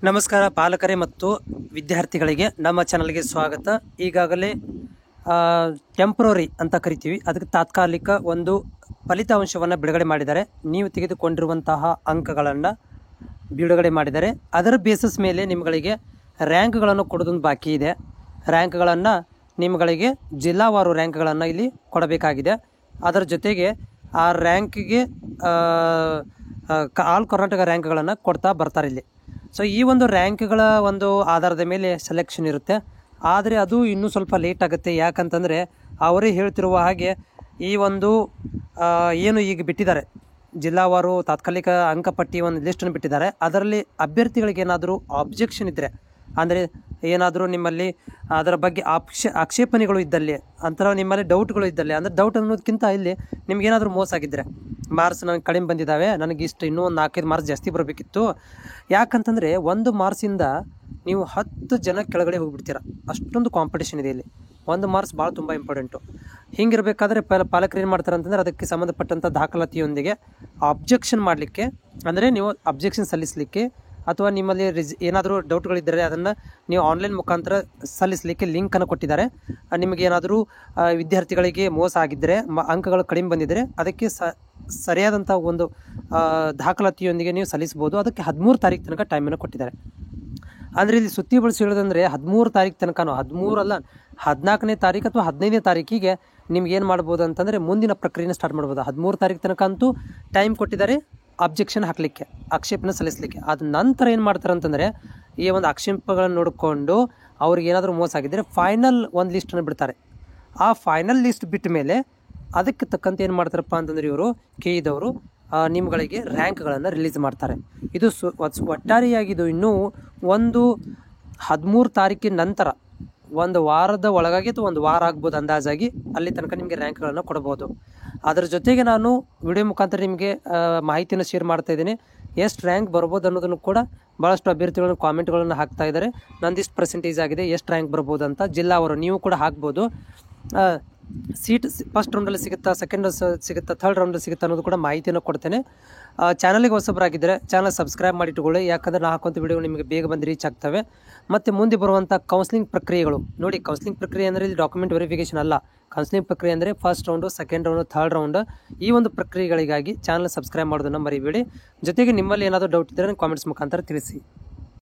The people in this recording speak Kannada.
ನಮಸ್ಕಾರ ಪಾಲಕರೇ ಮತ್ತು ವಿದ್ಯಾರ್ಥಿಗಳಿಗೆ ನಮ್ಮ ಚಾನಲ್ಗೆ ಸ್ವಾಗತ. ಈಗಾಗಲೇ ಟೆಂಪ್ರರಿ ಅಂತ ಕರಿತೀವಿ, ಅದಕ್ಕೆ ತಾತ್ಕಾಲಿಕ ಒಂದು ಫಲಿತಾಂಶವನ್ನು ಬಿಡುಗಡೆ ಮಾಡಿದ್ದಾರೆ. ನೀವು ತೆಗೆದುಕೊಂಡಿರುವಂತಹ ಅಂಕಗಳನ್ನು ಬಿಡುಗಡೆ ಮಾಡಿದ್ದಾರೆ. ಅದರ ಬೇಸಿಸ್ ಮೇಲೆ ನಿಮ್ಮಗಳಿಗೆ ರ್ಯಾಂಕ್ಗಳನ್ನು ಕೊಡೋದೊಂದು ಬಾಕಿ ಇದೆ. ರ್ಯಾಂಕ್ಗಳನ್ನು ನಿಮ್ಮಗಳಿಗೆ ಜಿಲ್ಲಾವಾರು ರ್ಯಾಂಕ್ಗಳನ್ನು ಇಲ್ಲಿ ಕೊಡಬೇಕಾಗಿದೆ. ಅದರ ಜೊತೆಗೆ ಆ ರ್ಯಾಂಕಿಗೆ ಆಲ್ ಕರ್ನಾಟಕ ರ್ಯಾಂಕ್ಗಳನ್ನು ಕೊಡ್ತಾ ಬರ್ತಾರೆ ಇಲ್ಲಿ. ಸೊ ಈ ಒಂದು ರ್ಯಾಂಕ್ಗಳ ಒಂದು ಆಧಾರದ ಮೇಲೆ ಸೆಲೆಕ್ಷನ್ ಇರುತ್ತೆ. ಆದರೆ ಅದು ಇನ್ನೂ ಸ್ವಲ್ಪ ಲೇಟ್ ಆಗುತ್ತೆ. ಯಾಕಂತಂದರೆ ಅವರೇ ಹೇಳ್ತಿರುವ ಹಾಗೆ ಈ ಒಂದು ಏನು ಈಗ ಬಿಟ್ಟಿದ್ದಾರೆ ಜಿಲ್ಲಾವಾರು ತಾತ್ಕಾಲಿಕ ಅಂಕಪಟ್ಟಿ ಒಂದು ಲಿಸ್ಟನ್ನು ಬಿಟ್ಟಿದ್ದಾರೆ. ಅದರಲ್ಲಿ ಅಭ್ಯರ್ಥಿಗಳಿಗೆ ಏನಾದರೂ ಆಬ್ಜೆಕ್ಷನ್ ಇದ್ದರೆ, ಅಂದರೆ ಏನಾದರೂ ನಿಮ್ಮಲ್ಲಿ ಅದರ ಬಗ್ಗೆ ಆಕ್ಷೇಪಣೆಗಳು ಇದ್ದಲ್ಲಿ, ಅಂತರ ನಿಮ್ಮಲ್ಲಿ ಡೌಟ್ಗಳು ಇದ್ದಲ್ಲಿ, ಅಂದರೆ ಡೌಟ್ ಅನ್ನೋದಕ್ಕಿಂತ ಇಲ್ಲಿ ನಿಮಗೇನಾದರೂ ಮೋಸ ಆಗಿದ್ದರೆ, ಮಾರ್ಕ್ಸ್ ನನಗೆ ಕಡಿಮೆ ಬಂದಿದ್ದಾವೆ, ನನಗೆ ಇಷ್ಟು ಇನ್ನೂ ಒಂದು 4-5 ಮಾರ್ಕ್ಸ್ ಜಾಸ್ತಿ ಬರಬೇಕಿತ್ತು. ಯಾಕಂತಂದರೆ 1 ಮಾರ್ಕ್ಸಿಂದ ನೀವು 10 ಜನ ಕೆಳಗಡೆ ಹೋಗಿಬಿಡ್ತೀರ. ಅಷ್ಟೊಂದು ಕಾಂಪಿಟೇಷನ್ ಇದೆ ಇಲ್ಲಿ. 1 ಮಾರ್ಕ್ಸ್ ಭಾಳ ತುಂಬ ಇಂಪಾರ್ಟೆಂಟು. ಹಿಂಗಿರಬೇಕಾದ್ರೆ ಪಾಲಕರು ಏನು ಮಾಡ್ತಾರೆ ಅಂತಂದರೆ ಅದಕ್ಕೆ ಸಂಬಂಧಪಟ್ಟಂಥ ದಾಖಲಾತಿಯೊಂದಿಗೆ ಆಬ್ಜೆಕ್ಷನ್ ಮಾಡಲಿಕ್ಕೆ, ಅಂದರೆ ನೀವು ಅಬ್ಜೆಕ್ಷನ್ ಸಲ್ಲಿಸಲಿಕ್ಕೆ ಅಥವಾ ನಿಮ್ಮಲ್ಲಿ ಏನಾದರೂ ಡೌಟ್ಗಳಿದ್ದರೆ ಅದನ್ನು ನೀವು ಆನ್ಲೈನ್ ಮುಖಾಂತರ ಸಲ್ಲಿಸಲಿಕ್ಕೆ ಲಿಂಕನ್ನು ಕೊಟ್ಟಿದ್ದಾರೆ. ನಿಮಗೆ ಏನಾದರೂ ವಿದ್ಯಾರ್ಥಿಗಳಿಗೆ ಮೋಸ ಆಗಿದ್ದರೆ, ಅಂಕಗಳು ಕಡಿಮೆ ಬಂದಿದ್ದರೆ ಅದಕ್ಕೆ ಸರಿಯಾದಂಥ ಒಂದು ದಾಖಲಾತಿಯೊಂದಿಗೆ ನೀವು ಸಲ್ಲಿಸ್ಬೋದು. ಅದಕ್ಕೆ 13 ತಾರೀಕು ತನಕ ಟೈಮನ್ನು ಕೊಟ್ಟಿದ್ದಾರೆ. ಅಂದರೆ ಇಲ್ಲಿ ಸುತ್ತಿ ಬಳಸಿ ಹೇಳೋದಂದರೆ 13 ತಾರೀಕು ತನಕನೂ, 13 ಅಲ್ಲ 14ನೇ ತಾರೀಕು ಅಥವಾ 15ನೇ ತಾರೀಕಿಗೆ ನಿಮ್ಗೆ ಏನು ಮಾಡ್ಬೋದು ಅಂತಂದರೆ ಮುಂದಿನ ಪ್ರಕ್ರಿಯೆನ ಸ್ಟಾರ್ಟ್ ಮಾಡ್ಬೋದು. 13 ತಾರೀಕು ತನಕ ಅಂತೂ ಟೈಮ್ ಕೊಟ್ಟಿದ್ದಾರೆ ಅಬ್ಜೆಕ್ಷನ್ ಹಾಕಲಿಕ್ಕೆ, ಆಕ್ಷೇಪಣೆ ಸಲ್ಲಿಸಲಿಕ್ಕೆ. ಅದ ನಂತರ ಏನು ಮಾಡ್ತಾರೆ ಅಂತಂದರೆ ಈ ಒಂದು ಆಕ್ಷೇಪಗಳನ್ನು ನೋಡಿಕೊಂಡು ಅವ್ರಿಗೆ ಏನಾದರೂ ಮೋಸ ಆಗಿದ್ದರೆ ಫೈನಲ್ ಒಂದು ಲಿಸ್ಟನ್ನು ಬಿಡ್ತಾರೆ. ಆ ಫೈನಲ್ ಲಿಸ್ಟ್ ಬಿಟ್ಟ ಮೇಲೆ ಅದಕ್ಕೆ ತಕ್ಕಂತೆ ಏನು ಮಾಡ್ತಾರಪ್ಪ ಅಂತಂದರೆ ಇವರು ಕೆಇದವರು ನಿಮ್ಗಳಿಗೆ ರ್ಯಾಂಕ್ಗಳನ್ನು ರಿಲೀಸ್ ಮಾಡ್ತಾರೆ. ಇದು ಒಟ್ಟಾರೆಯಾಗಿದ್ದು ಇನ್ನೂ ಒಂದು 13 ತಾರೀಕಿನ ನಂತರ ಒಂದು ವಾರದ ಒಳಗಾಗಿ ಅಥವಾ ಒಂದು ವಾರ ಆಗ್ಬೋದು ಅಂದಾಜಾಗಿ, ಅಲ್ಲಿ ತನಕ ನಿಮಗೆ ರ್ಯಾಂಕ್ಗಳನ್ನು ಕೊಡ್ಬೋದು. ಅದರ ಜೊತೆಗೆ ನಾನು ವಿಡಿಯೋ ಮುಖಾಂತರ ನಿಮಗೆ ಮಾಹಿತಿಯನ್ನು ಶೇರ್ ಮಾಡ್ತಾ ಇದ್ದೀನಿ. ಎಷ್ಟು ರ್ಯಾಂಕ್ ಬರ್ಬೋದು ಅನ್ನೋದನ್ನು ಕೂಡ ಭಾಳಷ್ಟು ಅಭ್ಯರ್ಥಿಗಳನ್ನು ಕಾಮೆಂಟ್ಗಳನ್ನು ಹಾಕ್ತಾ ಇದ್ದಾರೆ. ನಂದಿಷ್ಟು ಪರ್ಸೆಂಟೇಜ್ ಆಗಿದೆ, ಎಷ್ಟು ರ್ಯಾಂಕ್ ಬರ್ಬೋದು ಅಂತ ಜಿಲ್ಲಾವರು ನೀವು ಕೂಡ ಹಾಕ್ಬೋದು. ಸೀಟ್ ಫಸ್ಟ್ ರೌಂಡಲ್ಲಿ ಸಿಗುತ್ತಾ, ಸೆಕೆಂಡ್ ಸಿಗುತ್ತಾ, ಥರ್ಡ್ ರೌಂಡಲ್ಲಿ ಸಿಗುತ್ತಾ ಅನ್ನೋದು ಕೂಡ ಮಾಹಿತಿಯನ್ನು ಕೊಡ್ತೇನೆ. ಚಾನಲ್ಗೆ ಹೊಸಬರಾಗಿದ್ದರೆ ಚಾನಲ್ ಸಬ್ಸ್ಕ್ರೈಬ್ ಮಾಡಿಟ್ಟುಕೊಳ್ಳಿ. ಯಾಕಂದರೆ ನಾನು ಹಾಕುವಂಥ ವಿಡಿಯೋ ನಿಮಗೆ ಬೇಗ ಬಂದು ರೀಚ್ ಆಗ್ತವೆ. ಮತ್ತು ಮುಂದೆ ಬರುವಂಥ ಕೌನ್ಸಿಲಿಂಗ್ ಪ್ರಕ್ರಿಯೆಗಳು ನೋಡಿ. ಕೌನ್ಸಿಲಿಂಗ್ ಪ್ರಕ್ರಿಯೆ ಅಂದರೆ ಇಲ್ಲಿ ಡಾಕ್ಯುಮೆಂಟ್ ವೆರಿಫಿಕೇಷನ್ ಅಲ್ಲ. ಕೌನ್ಸಿಲಿಂಗ್ ಪ್ರಕ್ರಿಯೆ ಅಂದರೆ first round, second round, third round. ಈ ಒಂದು ಪ್ರಕ್ರಿಯೆಗಳಿಗಾಗಿ ಚಾನಲ್ ಸಬ್ಸ್ಕ್ರೈಬ್ ಮಾಡೋದನ್ನು ಮರಿಬೇಡಿ. ಜೊತೆಗೆ ನಿಮ್ಮಲ್ಲಿ ಏನಾದರೂ ಡೌಟ್ ಇದ್ದರೆ ಕಾಮೆಂಟ್ಸ್ ಮುಖಾಂತರ ತಿಳಿಸಿ.